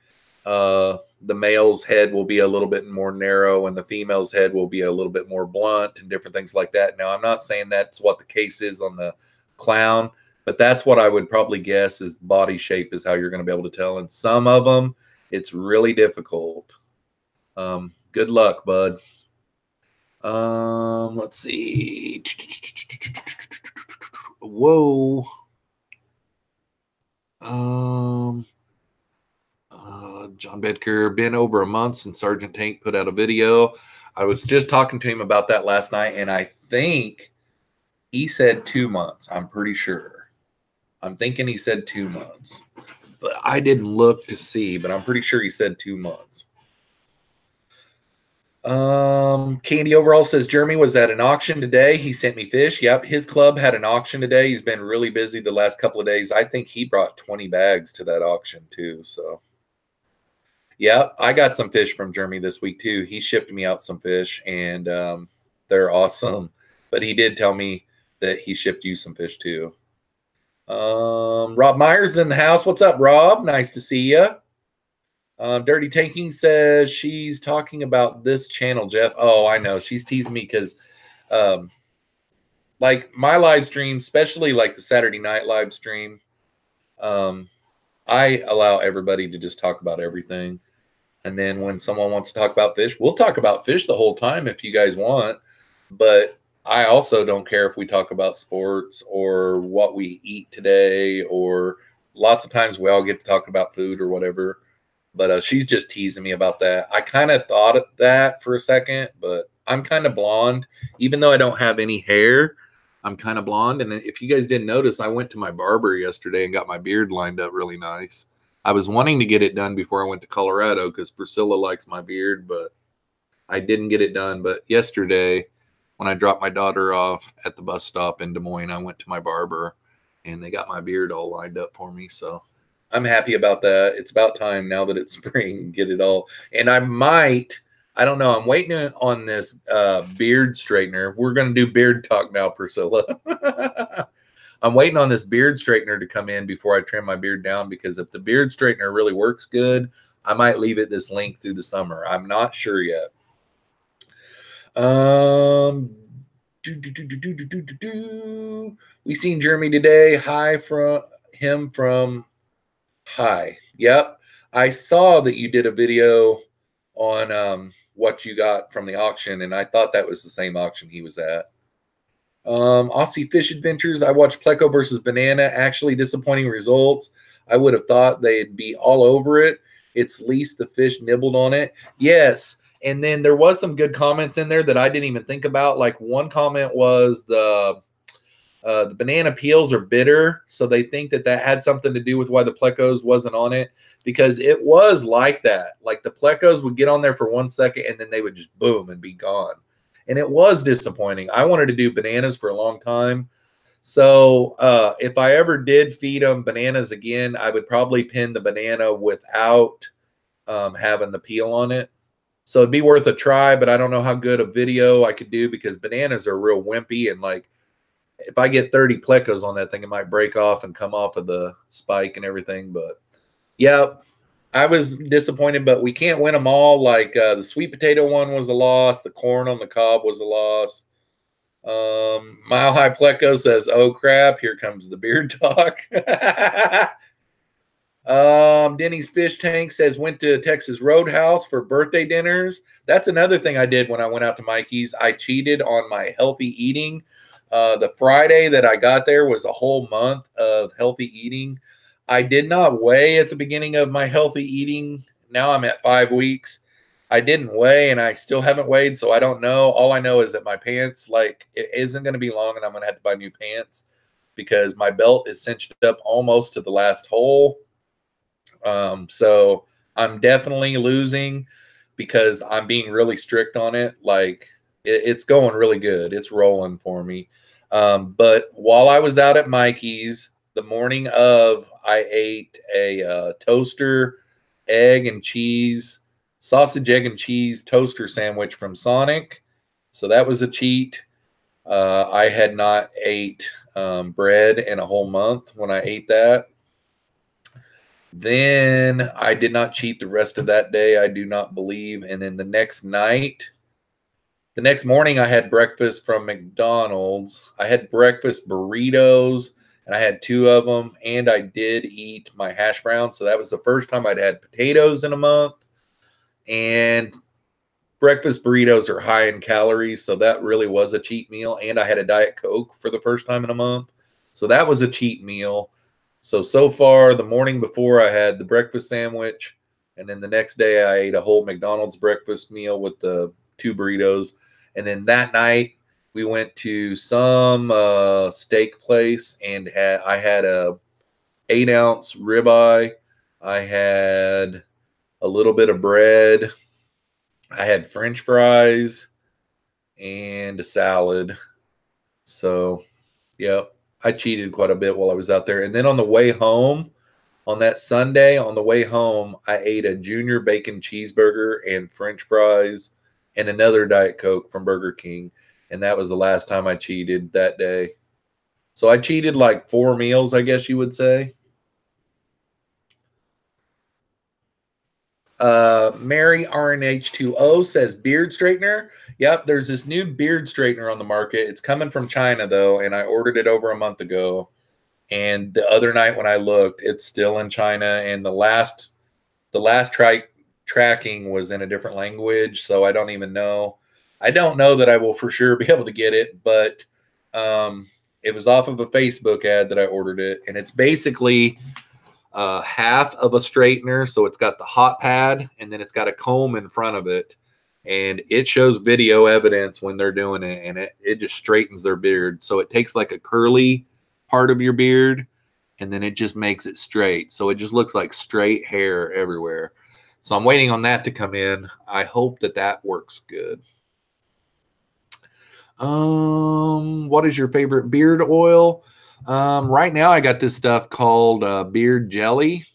the male's head will be a little bit more narrow and the female's head will be a little bit more blunt and different things like that. Now, I'm not saying that's what the case is on the clown, but that's what I would probably guess is body shape is how you're going to be able to tell. And some of them, it's really difficult. Good luck, bud. Let's see. Whoa. John Bedker, been over a month since Sergeant Tank put out a video. I was just talking to him about that last night, and I think he said 2 months. I'm pretty sure. I'm thinking he said 2 months. But I didn't look to see, but I'm pretty sure he said 2 months. Candy Overall says Jeremy was at an auction today. He sent me fish. Yep, his club had an auction today. He's been really busy the last couple of days. I think he brought 20 bags to that auction too. So, yeah, I got some fish from Jeremy this week too. He shipped me out some fish, and they're awesome. But he did tell me that he shipped you some fish too. Rob Myers in the house. What's up, Rob? Nice to see you. Dirty Tanking says she's talking about this channel, Jeff. Oh, I know. She's teasing me because like my live stream, especially like the Saturday night live stream, I allow everybody to just talk about everything. And then when someone wants to talk about fish, we'll talk about fish the whole time if you guys want. But I also don't care if we talk about sports or what we eat today, or lots of times we all get to talk about food or whatever. But she's just teasing me about that. I kind of thought of that for a second, but I'm kind of blonde. Even though I don't have any hair, I'm kind of blonde. And if you guys didn't notice, I went to my barber yesterday and got my beard lined up really nice. I was wanting to get it done before I went to Colorado because Priscilla likes my beard, but I didn't get it done. But yesterday, when I dropped my daughter off at the bus stop in Des Moines, I went to my barber and they got my beard all lined up for me. So I'm happy about that. It's about time now that it's spring, get it all. And I don't know, I'm waiting on this beard straightener. We're going to do beard talk now, Priscilla. I'm waiting on this beard straightener to come in before I trim my beard down, because if the beard straightener really works good, I might leave it this length through the summer. I'm not sure yet. We seen Jeremy today. Hi from him from Hi. Yep. I saw that you did a video on what you got from the auction, and I thought that was the same auction he was at. Aussie Fish Adventures. I watched Pleco versus Banana. Actually, disappointing results. I would have thought they'd be all over it. It's least the fish nibbled on it. Yes. And then there was some good comments in there that I didn't even think about. Like one comment was the banana peels are bitter, so they think that that had something to do with why the Plecos wasn't on it, because it was like that. Like the Plecos would get on there for 1 second and then they would just boom and be gone. And it was disappointing. I wanted to do bananas for a long time. So if I ever did feed them bananas again, I would probably pin the banana without having the peel on it. So it'd be worth a try, but I don't know how good a video I could do, because bananas are real wimpy, and like if I get 30 plecos on that thing, it might break off and come off of the spike and everything. But yeah, I was disappointed, but we can't win them all. Like the sweet potato one was a loss. The corn on the cob was a loss. Mile High Pleco says, oh crap, here comes the beard talk. Denny's Fish Tank says, went to Texas Roadhouse for birthday dinners. That's another thing I did when I went out to Mikey's. I cheated on my healthy eating. The Friday that I got there was a whole month of healthy eating. I did not weigh at the beginning of my healthy eating. Now I'm at 5 weeks. I didn't weigh, and I still haven't weighed, so I don't know. All I know is that my pants, like, it isn't going to be long, and I'm going to have to buy new pants because my belt is cinched up almost to the last hole. So I'm definitely losing because I'm being really strict on it. Like it's going really good. It's rolling for me. But while I was out at Mikey's the morning of, I ate a toaster, egg and cheese, sausage, egg and cheese toaster sandwich from Sonic. So that was a cheat. I had not ate bread in a whole month when I ate that. Then I did not cheat the rest of that day, I do not believe. And then the next morning, I had breakfast from McDonald's. I had breakfast burritos, and I had 2 of them. And I did eat my hash browns. So that was the first time I'd had potatoes in a month. And breakfast burritos are high in calories, so that really was a cheat meal. And I had a Diet Coke for the first time in a month. So that was a cheat meal. So far, the morning before, I had the breakfast sandwich, and then the next day I ate a whole McDonald's breakfast meal with the 2 burritos. And then that night, we went to some steak place, and I had a 8-ounce ribeye. I had a little bit of bread. I had French fries and a salad. So, yep. I cheated quite a bit while I was out there. And then on the way home, on that Sunday, on the way home, I ate a junior bacon cheeseburger and French fries and another Diet Coke from Burger King. And that was the last time I cheated that day. So I cheated like 4 meals, I guess you would say. Mary RNH20 says beard straightener. Yep, there's this new beard straightener on the market. It's coming from China though, and I ordered it over a month ago. And the other night when I looked, it's still in China, and the last tracking was in a different language, so I don't even know. I don't know that I will for sure be able to get it, but it was off of a Facebook ad that I ordered it, and it's basically half of a straightener. So it's got the hot pad, and then it's got a comb in front of it, and it shows video evidence when they're doing it, and it just straightens their beard. So it takes like a curly part of your beard, and then it just makes it straight. So it just looks like straight hair everywhere. So I'm waiting on that to come in. I hope that that works good. What is your favorite beard oil? Right now I got this stuff called beard jelly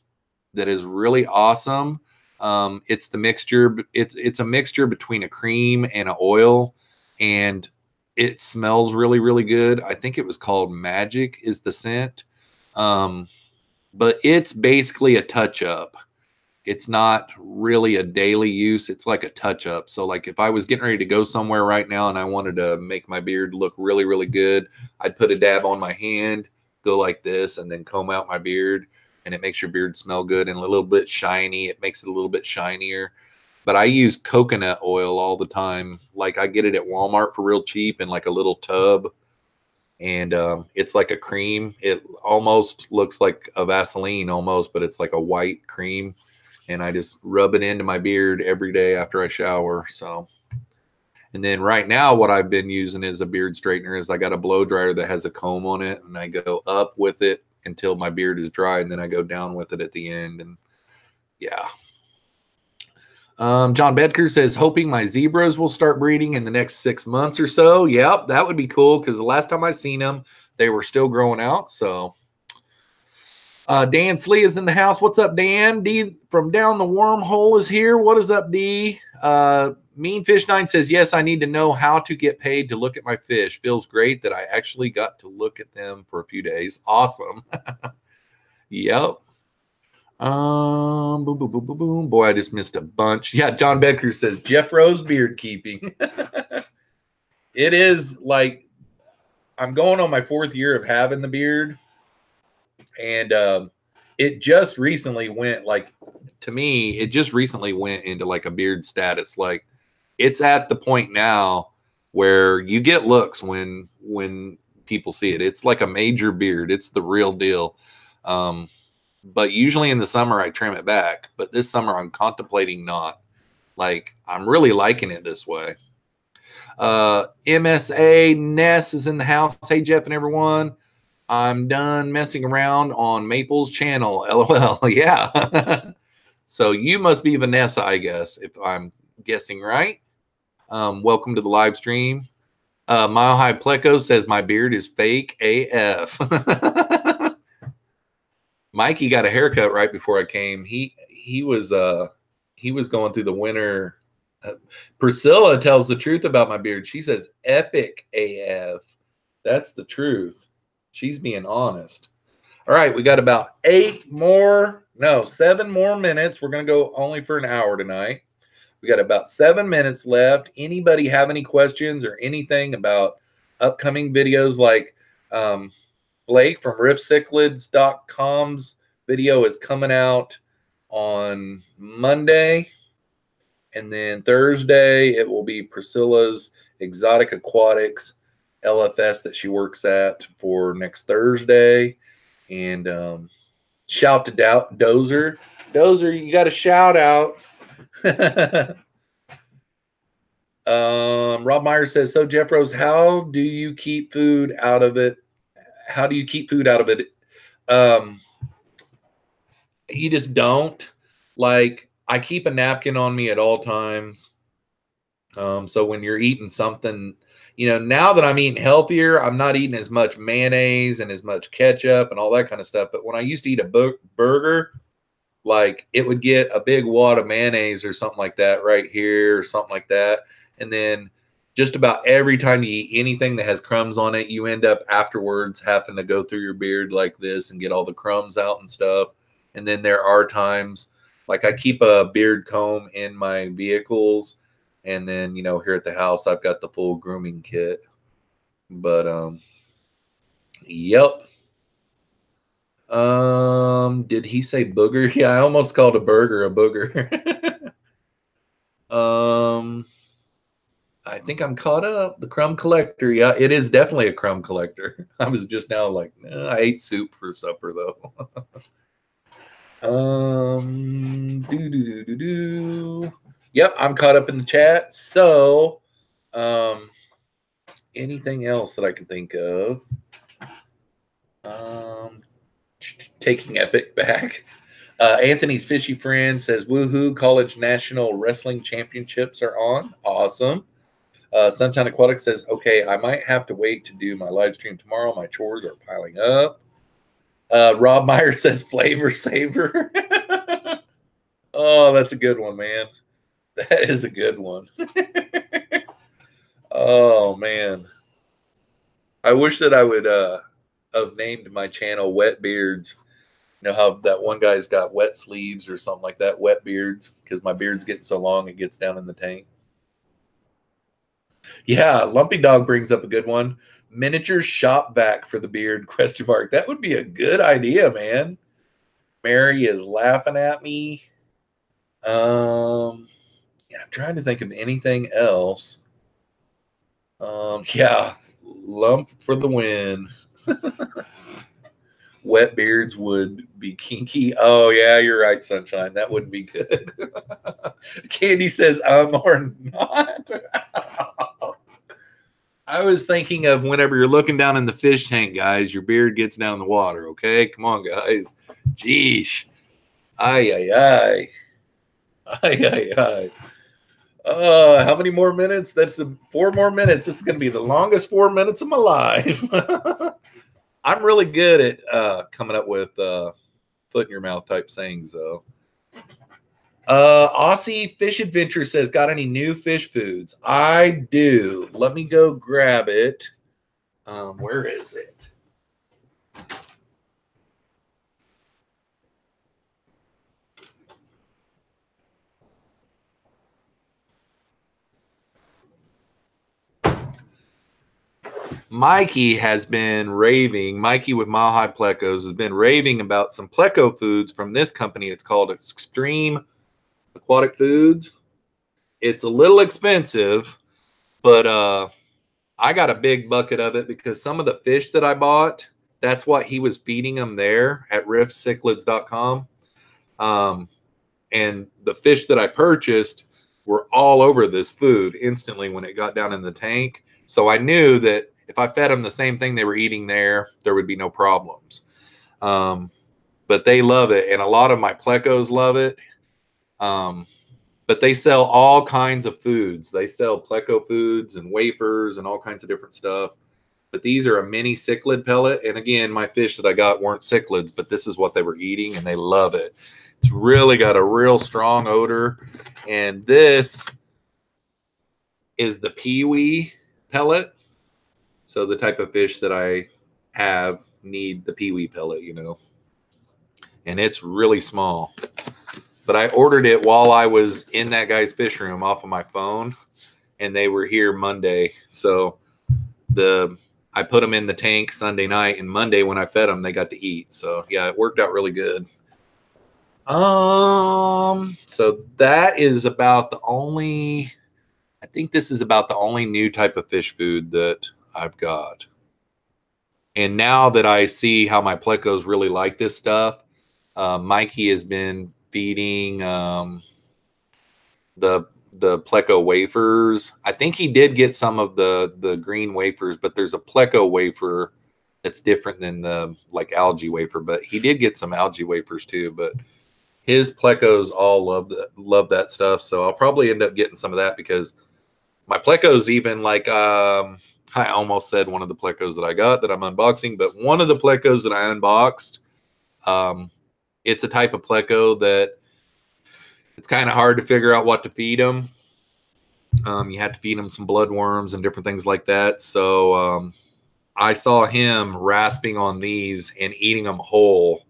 that is really awesome. It's the mixture. It's a mixture between a cream and an oil, and it smells really, really good. I think it was called Magic is the scent. But it's basically a touch-up. It's not really a daily use. It's like a touch-up. So like if I was getting ready to go somewhere right now and I wanted to make my beard look really, really good, I'd put a dab on my hand, go like this, and then comb out my beard, and it makes your beard smell good and a little bit shiny. It makes it a little bit shinier. But I use coconut oil all the time. Like I get it at Walmart for real cheap in like a little tub. And it's like a cream. It almost looks like a Vaseline almost, but it's like a white cream. And I just rub it into my beard every day after I shower. So, and then right now what I've been using as a beard straightener is I got a blow dryer that has a comb on it, and I go up with it until my beard is dry, and then I go down with it at the end. And yeah. John Bedker says, hoping my zebras will start breeding in the next 6 months or so. Yep, that would be cool, because the last time I seen them, they were still growing out. So Dan Slee is in the house. What's up, Dan? D from down the wormhole is here. What is up, D? Mean Fish 9 says, yes, I need to know how to get paid to look at my fish. Feels great that I actually got to look at them for a few days. Awesome. Yep. Boom, boom, boom, boom, boom. Boy, I just missed a bunch. Yeah, John Becker says Jeffroz beard keeping. It is like I'm going on my 4th year of having the beard, and it just recently went like, to me, it just recently went into like a beard status. Like it's at the point now where you get looks when people see it. It's like a major beard. It's the real deal. But usually in the summer I trim it back, but this summer I'm contemplating not. Like I'm really liking it this way. MSA Ness is in the house. Hey Jeff and everyone, I'm done messing around on Maple's channel. LOL. Yeah. So you must be Vanessa, I guess, if I'm guessing right. Welcome to the live stream. Mile High Pleco says my beard is fake AF. Mikey got a haircut right before I came. He was going through the winter. Priscilla tells the truth about my beard. She says epic AF. That's the truth. She's being honest. All right, we got about 7 more minutes. We're going to go only for an hour tonight. We got about 7 minutes left. Anybody have any questions or anything about upcoming videos? Like Blake from riffcichlids.com's video is coming out on Monday. And then Thursday, it will be Priscilla's Exotic Aquatics LFS that she works at for next Thursday. And shout to Dozer. Dozer, you got a shout out. Rob Meyer says, so Jeffroz, how do you keep food out of it? How do you keep food out of it? You just don't. Like, I keep a napkin on me at all times. So when you're eating something, you know, now that I'm eating healthier, I'm not eating as much mayonnaise and as much ketchup and all that kind of stuff. But when I used to eat a burger, like it would get a big wad of mayonnaise or something like that right here or something like that. And then just about every time you eat anything that has crumbs on it, you end up afterwards having to go through your beard like this and get all the crumbs out and stuff. And then there are times Like I keep a beard comb in my vehicles, and then, you know, here at the house, I've got the full grooming kit. But yep. Did he say booger? Yeah, I almost called a burger a booger. I think I'm caught up. The crumb collector. Yeah, it is definitely a crumb collector. I was just now like, I ate soup for supper though. Do do do do do. Yep, I'm caught up in the chat. So, anything else that I can think of? Taking Epic back. Anthony's fishy friend says, "Woohoo! College National Wrestling Championships are on. Awesome." Sunshine Aquatic says, "Okay, I might have to wait to do my live stream tomorrow. My chores are piling up." Rob Meyer says, "Flavor Saver." Oh, that's a good one, man. That is a good one. Oh man, I wish that I would have named my channel Wet Beards. You know how that one guy's got wet sleeves or something like that, wet beards, because my beard's getting so long it gets down in the tank. Yeah, Lumpy Dog brings up a good one. Miniature shop vac for the beard, question mark. That would be a good idea, man. Mary is laughing at me. Yeah, I'm trying to think of anything else. Yeah, lump for the win. Wet beards would be kinky. Oh yeah, you're right, Sunshine. That wouldn't be good. Candy says or not. I was thinking of whenever you're looking down in the fish tank, guys, your beard gets down in the water. Okay, come on, guys. Jeesh. Ay ay ay. Ay ay ay. How many more minutes? That's 4 more minutes. It's going to be the longest 4 minutes of my life. I'm really good at coming up with foot in your mouth type sayings, though. Aussie Fish Adventure says, "Got any new fish foods?" I do. Let me go grab it. Where is it? Mikey has been raving. Mikey with Mile High Plecos has been raving about some pleco foods from this company. It's called Extreme Aquatic Foods. It's a little expensive, but I got a big bucket of it because some of the fish that I bought, that's what he was feeding them there at riffcichlids.com. And the fish that I purchased were all over this food instantly when it got down in the tank. So I knew that if I fed them the same thing they were eating there would be no problems. But they love it. And a lot of my plecos love it. But they sell all kinds of foods. They sell pleco foods and wafers and all kinds of different stuff. But these are a mini cichlid pellet. And again, my fish that I got weren't cichlids, but this is what they were eating, and they love it. It's really got a real strong odor. And this is the peewee pellet. So the type of fish that I have need the peewee pellet, you know. And it's really small. But I ordered it while I was in that guy's fish room off of my phone, and they were here Monday. So I put them in the tank Sunday night, and Monday when I fed them, they got to eat. So yeah, it worked out really good. So that is about the only, I think this is about the only new type of fish food that I've got. And now that I see how my plecos really like this stuff, Mikey has been feeding the pleco wafers. I think he did get some of the green wafers, but there's a pleco wafer that's different than the like algae wafer. But he did get some algae wafers too. But his plecos all love that stuff. So I'll probably end up getting some of that because my plecos even like I almost said one of the plecos that I got that I'm unboxing, but one of the plecos that I unboxed, it's a type of pleco that it's kind of hard to figure out what to feed them. You have to feed them some bloodworms and different things like that. So I saw him rasping on these and eating them whole.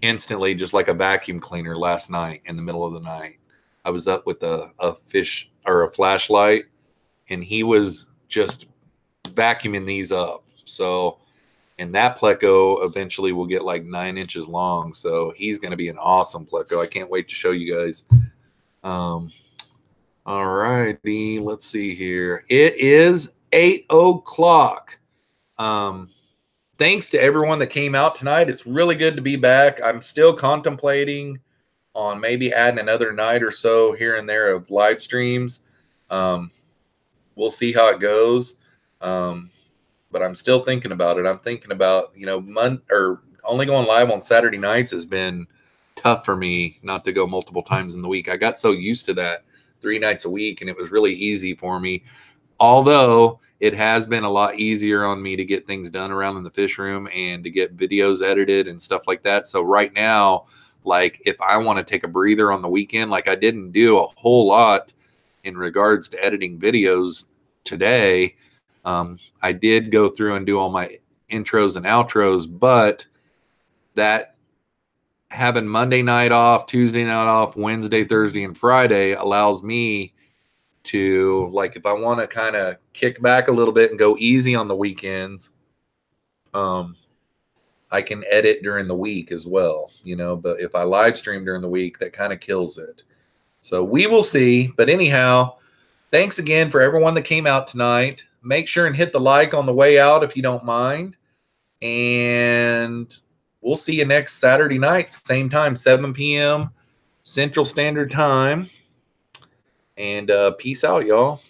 instantly, just like a vacuum cleaner last night in the middle of the night. I was up with a fish or a flashlight, and he was just vacuuming these up. So, and that pleco eventually will get like 9 inches long. So he's going to be an awesome pleco. I can't wait to show you guys. All righty, let's see here. It is 8 o'clock. Thanks to everyone that came out tonight. It's really good to be back. I'm still contemplating on maybe adding another night or so here and there of live streams. We'll see how it goes. But I'm still thinking about it. I'm thinking about, only going live on Saturday nights has been tough for me not to go multiple times in the week. I got so used to that 3 nights a week, and it was really easy for me. Although it has been a lot easier on me to get things done around in the fish room and to get videos edited and stuff like that. So right now, like if I want to take a breather on the weekend, like I didn't do a whole lot in regards to editing videos today. I did go through and do all my intros and outros, but that having Monday night off, Tuesday night off, Wednesday, Thursday, and Friday allows me to, like, if I want to kind of kick back a little bit and go easy on the weekends, I can edit during the week as well, but if I live stream during the week, that kind of kills it. So we will see. But anyhow, thanks again for everyone that came out tonight. Make sure and hit the like on the way out if you don't mind. And we'll see you next Saturday night, same time, 7 p.m. Central Standard Time. And peace out, y'all.